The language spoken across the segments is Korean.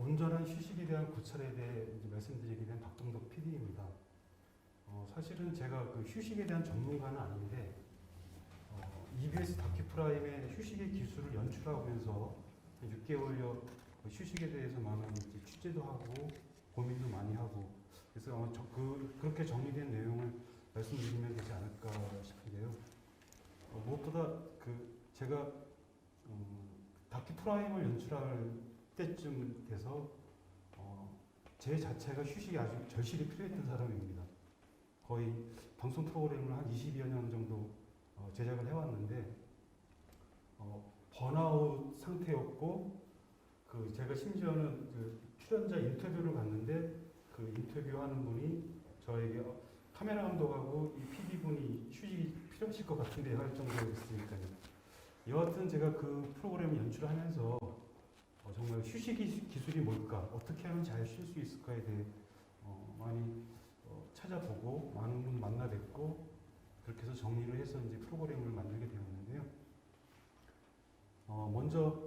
온전한 휴식에 대한 고찰에 대해 이제 말씀드리게 된 박동덕 PD입니다. 사실은 제가 그 휴식에 대한 전문가는 아닌데 EBS 다큐프라임의 휴식의 기술을 연출하면서 6개월여 휴식에 대해서 많은 이제 취재도 하고 고민도 많이 하고 그래서 아마 그렇게 정리된 내용을 말씀드리면 되지 않을까 싶은데요. 무엇보다 제가 다큐프라임을 연출할 때쯤 돼서 제 자체가 휴식이 아주 절실히 필요했던 사람입니다. 거의 방송 프로그램을 한 20여 년 정도 제작을 해왔는데 번아웃 상태였고 제가 심지어는 출연자 인터뷰를 갔는데 그 인터뷰하는 분이 저에게 카메라 감독하고 이 PD분이 휴식이 필요하실 것 같은데 할 정도였으니까요. 여하튼 제가 그 프로그램을 연출하면서 정말 휴식 기술이 뭘까, 어떻게 하면 잘 쉴 수 있을까에 대해 많이 찾아보고 많은 분 만나 뵙고 그렇게 해서 정리를 해서 이제 프로그램을 만들게 되었는데요. 먼저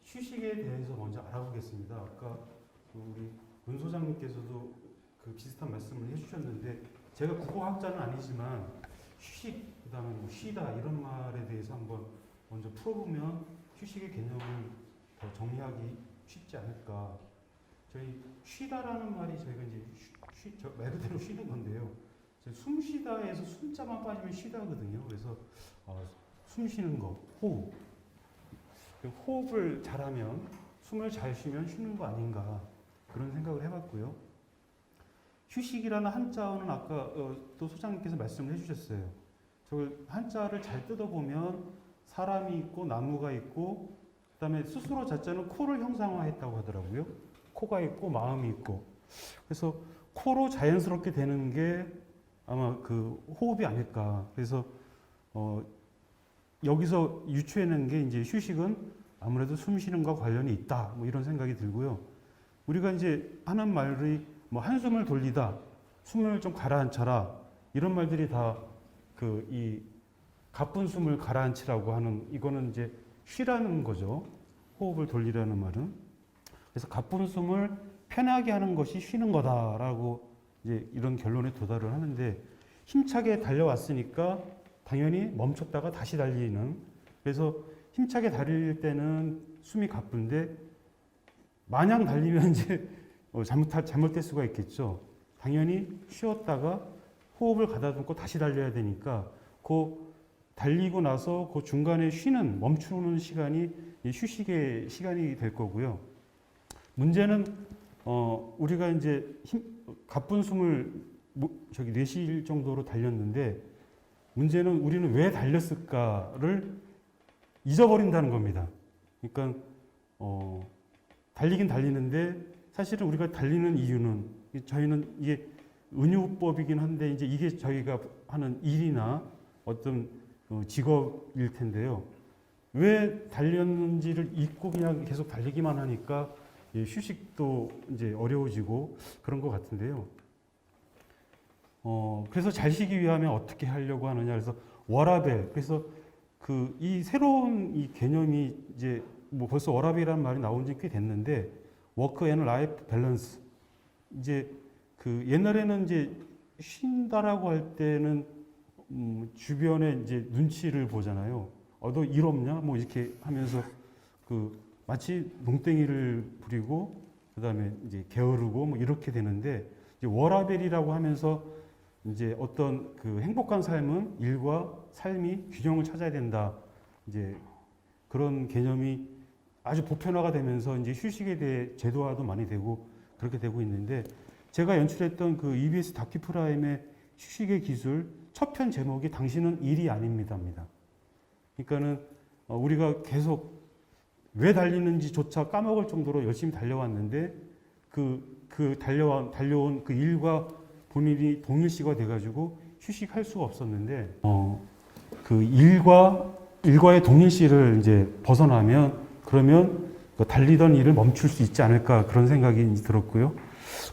휴식에 대해서 먼저 알아보겠습니다. 아까 우리 문 소장님께서도 비슷한 말씀을 해주셨는데 제가 국어학자는 아니지만 휴식, 그다음에 뭐 쉬다 이런 말에 대해서 한번 먼저 풀어보면 휴식의 개념을 더 정리하기 쉽지 않을까. 저희 쉬다라는 말이 저희가 이제 말 그대로 쉬는 건데요. 숨 쉬다에서 숨자만 빠지면 쉬다거든요. 그래서 숨 쉬는 거, 호흡. 호흡을 잘하면 숨을 잘 쉬면 쉬는 거 아닌가 그런 생각을 해봤고요. 휴식이라는 한자어는 아까 또 소장님께서 말씀을 해주셨어요. 저걸 한자를 잘 뜯어보면 사람이 있고 나무가 있고 그다음에 스스로 자자는 코를 형상화했다고 하더라고요. 코가 있고 마음이 있고. 그래서 코로 자연스럽게 되는 게 아마 그 호흡이 아닐까. 그래서 여기서 유추해낸 게 이제 휴식은 아무래도 숨 쉬는 것과 관련이 있다. 뭐 이런 생각이 들고요. 우리가 이제 하는 말이 뭐 한숨을 돌리다, 숨을 좀 가라앉혀라 이런 말들이 다 이 가쁜 숨을 가라앉히라고 하는 이거는 이제 쉬라는 거죠. 호흡을 돌리라는 말은. 그래서 가쁜 숨을 편하게 하는 것이 쉬는 거다라고 이제 이런 결론에 도달을 하는데 힘차게 달려왔으니까 당연히 멈췄다가 다시 달리는. 그래서 힘차게 달릴 때는 숨이 가쁜데 마냥 달리면 이제 잘못될 수가 있겠죠. 당연히 쉬었다가 호흡을 가다듬고 다시 달려야 되니까 그 달리고 나서 그 중간에 쉬는 멈추는 시간이 휴식의 시간이 될 거고요. 문제는 우리가 이제 가쁜 숨을 내쉴 정도로 달렸는데 문제는 우리는 왜 달렸을까를 잊어버린다는 겁니다. 그러니까 달리긴 달리는데 사실은 우리가 달리는 이유는 저희는 이게 은유법이긴 한데 이제 이게 저희가 하는 일이나 어떤 직업일 텐데요. 왜 달렸는지를 잊고 그냥 계속 달리기만 하니까 휴식도 이제 어려워지고 그런 것 같은데요. 그래서 잘 쉬기 위하면 어떻게 하려고 하느냐. 그래서 워라밸. 그래서 이 새로운 이 개념이 이제 뭐 벌써 워라밸이라는 말이 나온 지 꽤 됐는데 워크 앤 라이프 밸런스. 이제 옛날에는 이제 쉰다라고 할 때는 주변에 이제 눈치를 보잖아요. 너 일 없냐? 뭐 이렇게 하면서 마치 농땡이를 부리고 그다음에 이제 게으르고 뭐 이렇게 되는데 이제 워라밸이라고 하면서 이제 어떤 행복한 삶은 일과 삶이 균형을 찾아야 된다. 이제 그런 개념이 아주 보편화가 되면서 이제 휴식에 대해 제도화도 많이 되고 그렇게 되고 있는데 제가 연출했던 EBS 다큐프라임의 휴식의 기술 첫 편 제목이 당신은 일이 아닙니다입니다. 그러니까는 우리가 계속 왜 달리는지조차 까먹을 정도로 열심히 달려왔는데 달려온 그 일과 본인이 동일시가 돼가지고 휴식할 수가 없었는데 일과의 동일시를 이제 벗어나면 그러면 달리던 일을 멈출 수 있지 않을까 그런 생각이 들었고요.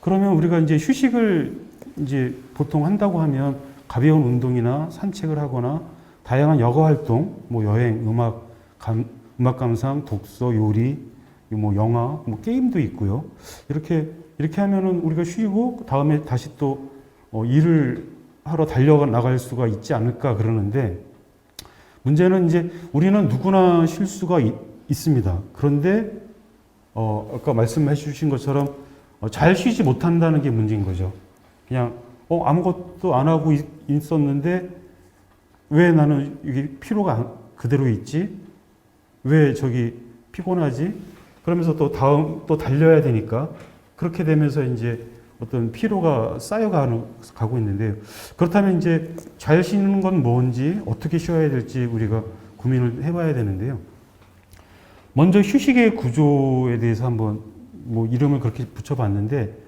그러면 우리가 이제 휴식을 이제 보통 한다고 하면 가벼운 운동이나 산책을 하거나 다양한 여가 활동, 뭐 여행, 음악 감상, 독서, 요리 뭐 영화, 뭐 게임도 있고요. 이렇게 하면은 우리가 쉬고 다음에 다시 또 일을 하러 달려 나갈 수가 있지 않을까 그러는데, 문제는 이제 우리는 누구나 쉴 수가 있습니다. 그런데 아까 말씀해 주신 것처럼 잘 쉬지 못한다는 게 문제인 거죠. 그냥 아무것도 안 하고 있었는데 왜 나는 이게 피로가 그대로 있지? 왜 저기 피곤하지? 그러면서 또 달려야 되니까 그렇게 되면서 이제 어떤 피로가 쌓여가고 있는데요. 그렇다면 이제 잘 쉬는 건 뭔지, 어떻게 쉬어야 될지 우리가 고민을 해봐야 되는데요. 먼저 휴식의 구조에 대해서 한번 뭐 이름을 그렇게 붙여봤는데,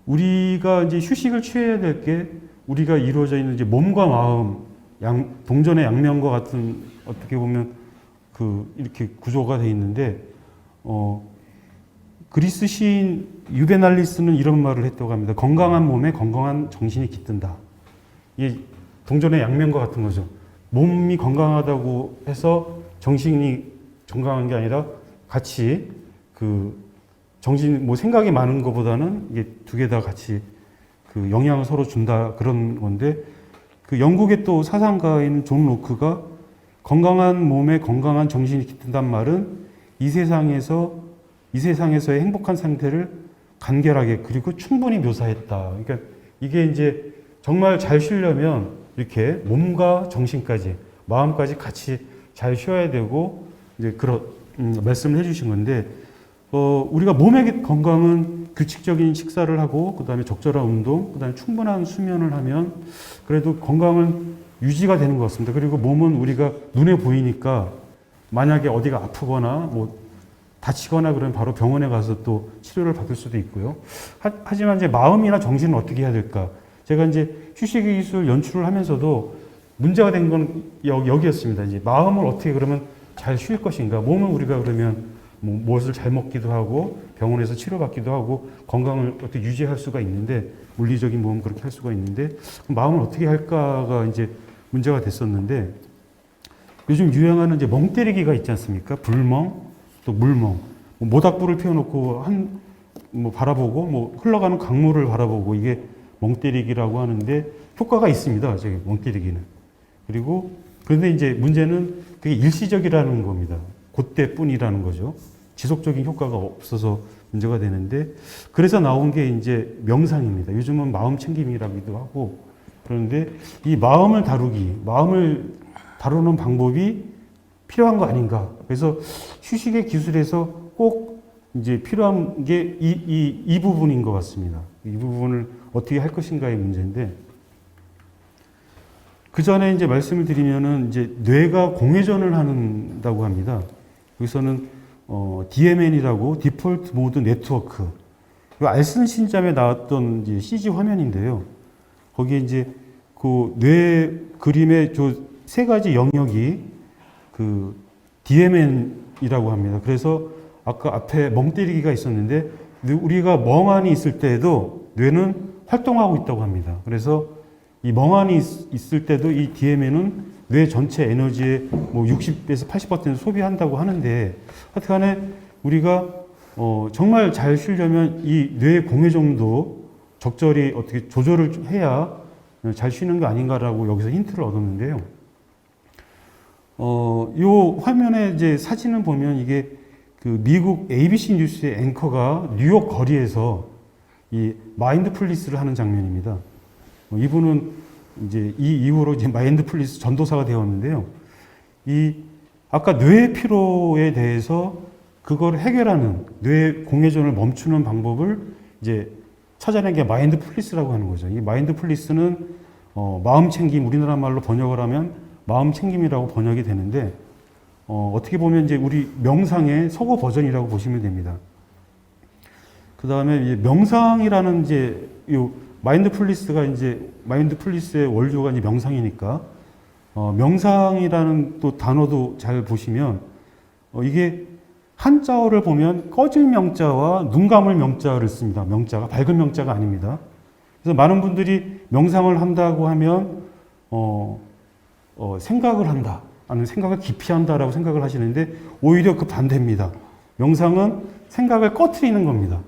우리가 이제 휴식을 취해야 될 게 우리가 이루어져 있는 이제 몸과 마음, 동전의 양면과 같은 어떻게 보면 이렇게 구조가 되어 있는데, 그리스 시인 유베날리스는 이런 말을 했다고 합니다. 건강한 몸에 건강한 정신이 깃든다. 이게 동전의 양면과 같은 거죠. 몸이 건강하다고 해서 정신이 건강한 게 아니라 같이 정신, 뭐 생각이 많은 것보다는 이게 두 개 다 같이 영향을 서로 준다 그런 건데, 영국의 또 사상가인 존 로크가 건강한 몸에 건강한 정신이 깃든다는 말은 이 세상에서의 행복한 상태를 간결하게 그리고 충분히 묘사했다. 그러니까 이게 이제 정말 잘 쉬려면 이렇게 몸과 정신까지, 마음까지 같이 잘 쉬어야 되고, 이제 그런 말씀을 해주신 건데, 우리가 몸의 건강은 규칙적인 식사를 하고, 그 다음에 적절한 운동, 그 다음에 충분한 수면을 하면 그래도 건강은 유지가 되는 것 같습니다. 그리고 몸은 우리가 눈에 보이니까 만약에 어디가 아프거나 뭐 다치거나 그러면 바로 병원에 가서 또 치료를 받을 수도 있고요. 하지만 이제 마음이나 정신은 어떻게 해야 될까? 제가 이제 휴식의 기술 연출을 하면서도 문제가 된 건 여기였습니다. 이제 마음을 어떻게 그러면 잘 쉴 것인가? 몸은 우리가 그러면 뭐 무엇을 잘 먹기도 하고 병원에서 치료받기도 하고 건강을 어떻게 유지할 수가 있는데, 물리적인 몸은 그렇게 할 수가 있는데, 마음을 어떻게 할까가 이제 문제가 됐었는데, 요즘 유행하는 이제 멍 때리기가 있지 않습니까? 불멍, 또 물멍, 모닥불을 피워놓고 뭐 바라보고, 뭐 흘러가는 강물을 바라보고, 이게 멍 때리기라고 하는데 효과가 있습니다. 저기 멍 때리기는. 그런데 이제 문제는 그게 일시적이라는 겁니다. 그때뿐이라는 거죠. 지속적인 효과가 없어서 문제가 되는데, 그래서 나온 게 이제 명상입니다. 요즘은 마음 챙김이라기도 하고, 그런데 이 마음을 다루는 방법이 필요한 거 아닌가. 그래서 휴식의 기술에서 꼭 이제 필요한 게 이 부분인 것 같습니다. 이 부분을 어떻게 할 것인가의 문제인데, 그 전에 이제 말씀을 드리면은 이제 뇌가 공회전을 한다고 합니다. 여기서는 DMN이라고 디폴트 모드 네트워크. 알슨 신잡에 나왔던 이제 CG 화면인데요. 거기에 이제 뇌 그림의 세 가지 영역이 DMN이라고 합니다. 그래서 아까 앞에 멍 때리기가 있었는데, 우리가 멍하니 있을 때에도 뇌는 활동하고 있다고 합니다. 그래서 이 멍하니 있을 때도 이 DMN은 뇌 전체 에너지의 뭐 60에서 80% 소비한다고 하는데, 하여튼간에 우리가 정말 잘 쉬려면 이 뇌 공회전도 적절히 어떻게 조절을 해야 잘 쉬는 게 아닌가라고 여기서 힌트를 얻었는데요. 요 화면에 이제 사진을 보면 이게 미국 ABC 뉴스의 앵커가 뉴욕 거리에서 이 마인드풀리스를 하는 장면입니다. 이분은 이제 이 이후로 이제 마인드풀리스 전도사가 되었는데요. 아까 뇌 피로에 대해서 그걸 해결하는, 뇌 공회전을 멈추는 방법을 이제 찾아낸 게 마인드풀리스라고 하는 거죠. 이 마인드풀리스는 마음 챙김, 우리나라 말로 번역을 하면 마음 챙김이라고 번역이 되는데, 어떻게 보면 이제 우리 명상의 서구 버전이라고 보시면 됩니다. 그 다음에 명상이라는 이제 마인드풀리스의 원료가 이제 명상이니까, 명상이라는 또 단어도 잘 보시면, 이게 한자어를 보면 꺼질 명자와 눈 감을 명자를 씁니다. 명자가 밝은 명자가 아닙니다. 그래서 많은 분들이 명상을 한다고 하면 생각을 한다, 아니면 생각을 깊이 한다라고 생각을 하시는데, 오히려 그 반대입니다. 명상은 생각을 꺼트리는 겁니다.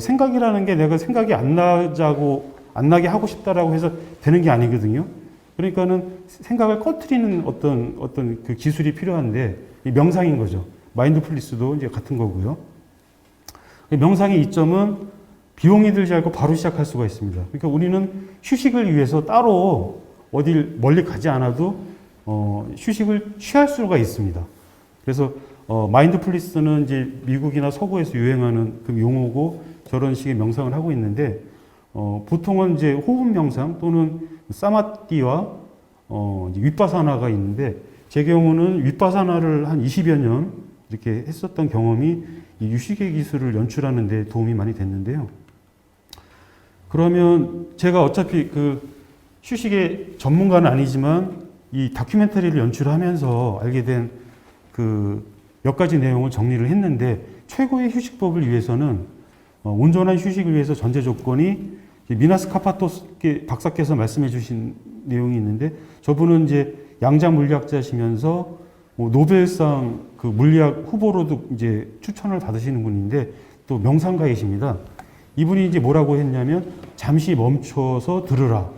생각이라는 게 내가 생각이 안 나게 하고 싶다라고 해서 되는 게 아니거든요. 그러니까는 생각을 꺼트리는 어떤 그 기술이 필요한데, 이 명상인 거죠. 마인드풀리스도 이제 같은 거고요. 명상의 이점은 비용이 들지 않고 바로 시작할 수가 있습니다. 그러니까 우리는 휴식을 위해서 따로 어딜 멀리 가지 않아도 휴식을 취할 수가 있습니다. 그래서 마인드풀리스는 이제 미국이나 서구에서 유행하는 그 용어고 저런 식의 명상을 하고 있는데 보통은 이제 호흡 명상 또는 사마디와 이제 윗바사나가 있는데 제 경우는 윗바사나를 한 20여 년 이렇게 했었던 경험이 이 휴식의 기술을 연출하는 데 도움이 많이 됐는데요. 그러면 제가 어차피 그 휴식의 전문가는 아니지만 이 다큐멘터리를 연출하면서 알게 된 그 몇 가지 내용을 정리를 했는데 최고의 휴식법을 위해서는 온전한 휴식을 위해서 전제 조건이 미나스 카파토스 박사께서 말씀해 주신 내용이 있는데 저분은 이제 양자 물리학자시면서 노벨상 그 물리학 후보로도 이제 추천을 받으시는 분인데 또 명상가이십니다. 이분이 이제 뭐라고 했냐면 잠시 멈춰서 들으라.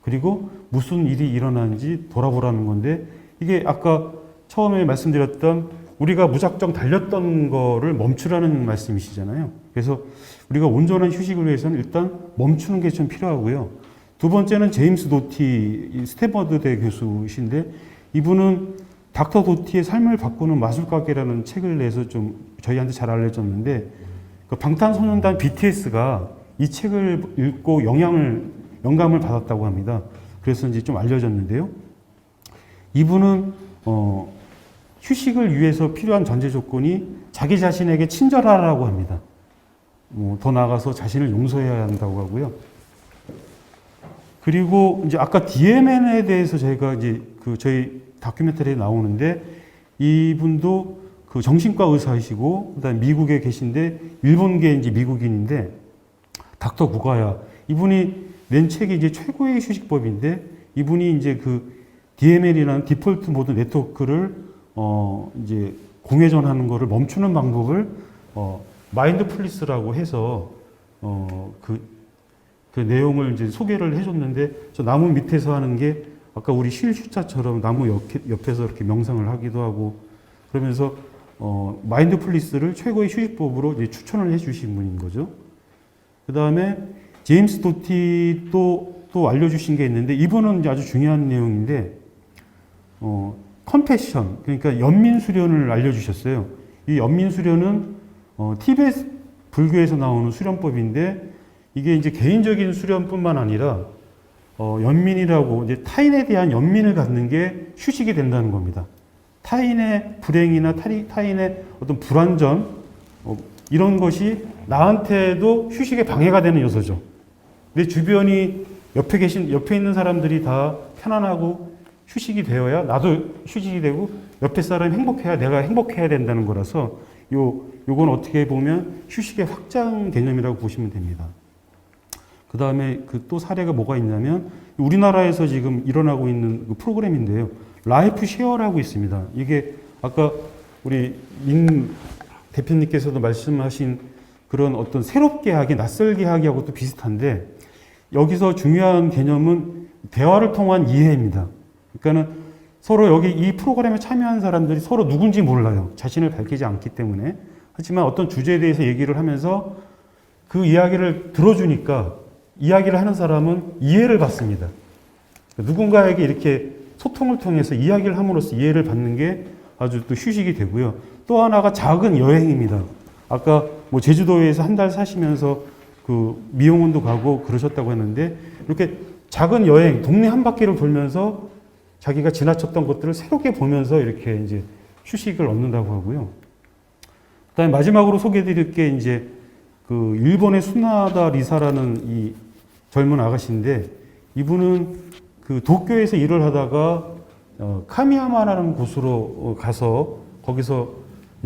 그리고 무슨 일이 일어나는지 돌아보라는 건데 이게 아까 처음에 말씀드렸던 우리가 무작정 달렸던 거를 멈추라는 말씀이시잖아요. 그래서 우리가 온전한 휴식을 위해서는 일단 멈추는 게 좀 필요하고요. 두 번째는 제임스 도티 스탠퍼드대 교수이신데 이분은 닥터 도티의 삶을 바꾸는 마술가게라는 책을 내서 좀 저희한테 잘 알려졌는데 그 방탄소년단 BTS가 이 책을 읽고 영감을 받았다고 합니다. 그래서 이제 좀 알려졌는데요. 이분은 휴식을 위해서 필요한 전제 조건이 자기 자신에게 친절하라고 합니다. 더 나아가서 자신을 용서해야 한다고 하고요. 그리고 이제 아까 DMN에 대해서 저희가 이제 그 저희 다큐멘터리에 나오는데 이분도 그 정신과 의사이시고 그다음에 미국에 계신데 일본계 이제 미국인인데 닥터 구가야 이분이 낸 책이 이제 최고의 휴식법인데 이분이 이제 그 DML이라는 디폴트 모드 네트워크를 이제 공회전하는 거를 멈추는 방법을 마인드풀리스라고 해서 그 내용을 이제 소개를 해줬는데 저 나무 밑에서 하는 게 아까 우리 쉴슈차처럼 나무 옆에서 이렇게 명상을 하기도 하고 그러면서 마인드풀리스를 최고의 휴식법으로 이제 추천을 해주신 분인 거죠. 그 다음에 제임스 도티 또 알려주신 게 있는데 이분은 이제 아주 중요한 내용인데 컴패션 그러니까 연민수련을 알려주셨어요. 이 연민수련은 티베트 불교에서 나오는 수련법인데 이게 이제 개인적인 수련뿐만 아니라 연민이라고 이제 타인에 대한 연민을 갖는 게 휴식이 된다는 겁니다. 타인의 불행이나 타인의 어떤 불완전 이런 것이 나한테도 휴식에 방해가 되는 요소죠. 내 주변이 옆에 있는 사람들이 다 편안하고 휴식이 되어야 나도 휴식이 되고 옆에 사람이 행복해야 내가 행복해야 된다는 거라서 요건 어떻게 보면 휴식의 확장 개념이라고 보시면 됩니다. 그 다음에 그 또 사례가 뭐가 있냐면 우리나라에서 지금 일어나고 있는 그 프로그램인데요. 라이프 쉐어라고 있습니다. 이게 아까 우리 민 대표님께서도 말씀하신 그런 어떤 새롭게 하기, 낯설게 하기하고 또 비슷한데 여기서 중요한 개념은 대화를 통한 이해입니다. 그러니까는 서로 여기 이 프로그램에 참여한 사람들이 서로 누군지 몰라요. 자신을 밝히지 않기 때문에. 하지만 어떤 주제에 대해서 얘기를 하면서 그 이야기를 들어주니까 이야기를 하는 사람은 이해를 받습니다. 누군가에게 이렇게 소통을 통해서 이야기를 함으로써 이해를 받는 게 아주 또 휴식이 되고요. 또 하나가 작은 여행입니다. 아까 뭐 제주도에서 한 달 사시면서 그 미용원도 가고 그러셨다고 했는데 이렇게 작은 여행, 동네 한 바퀴를 돌면서 자기가 지나쳤던 것들을 새롭게 보면서 이렇게 이제 휴식을 얻는다고 하고요. 그다음에 마지막으로 소개해드릴 게 이제 그 일본의 수나다 리사라는 이 젊은 아가씨인데 이분은 그 도쿄에서 일을 하다가 카미야마라는 곳으로 가서 거기서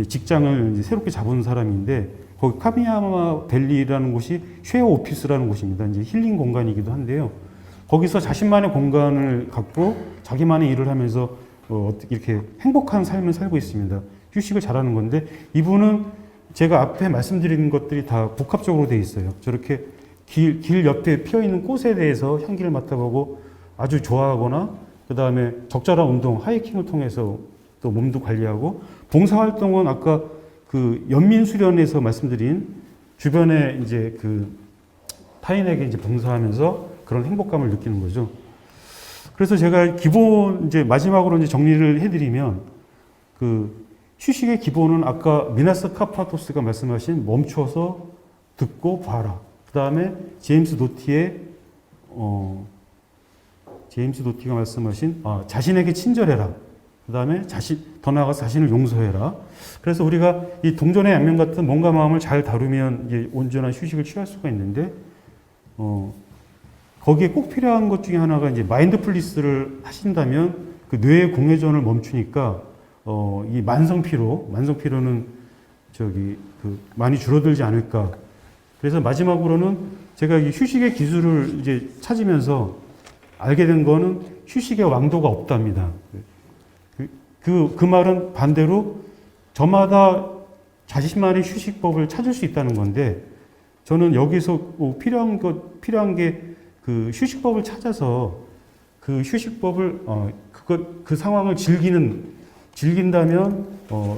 직장을 이제 새롭게 잡은 사람인데 거기 카미야마 밸리라는 곳이 쉐어 오피스라는 곳입니다. 이제 힐링 공간이기도 한데요. 거기서 자신만의 공간을 갖고 자기만의 일을 하면서 어떻게 이렇게 행복한 삶을 살고 있습니다. 휴식을 잘하는 건데 이분은 제가 앞에 말씀드린 것들이 다 복합적으로 돼 있어요. 저렇게 길 옆에 피어 있는 꽃에 대해서 향기를 맡아보고 아주 좋아하거나 그 다음에 적절한 운동, 하이킹을 통해서 또 몸도 관리하고 봉사활동은 아까 그 연민수련에서 말씀드린 주변에 이제 그 타인에게 이제 봉사하면서 그런 행복감을 느끼는 거죠. 그래서 제가 기본 이제 마지막으로 이제 정리를 해드리면 그 휴식의 기본은 아까 미나스 카파토스가 말씀하신 멈춰서 듣고 봐라. 그 다음에 제임스 도티가 말씀하신 자신에게 친절해라. 그 다음에 더 나아가서 자신을 용서해라. 그래서 우리가 이 동전의 양면 같은 몸과 마음을 잘 다루면 이제 온전한 휴식을 취할 수가 있는데, 거기에 꼭 필요한 것 중에 하나가 이제 마인드풀리스를 하신다면 그 뇌의 공회전을 멈추니까 이 만성피로는 많이 줄어들지 않을까. 그래서 마지막으로는 제가 이 휴식의 기술을 이제 찾으면서 알게 된 거는 휴식의 왕도가 없답니다. 그 말은 반대로 저마다 자신만의 휴식법을 찾을 수 있다는 건데 저는 여기서 필요한 게 그 휴식법을 찾아서 그 휴식법을 그 상황을 즐긴다면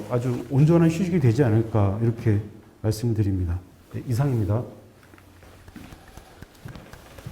아주 온전한 휴식이 되지 않을까 이렇게 말씀드립니다. 네, 이상입니다.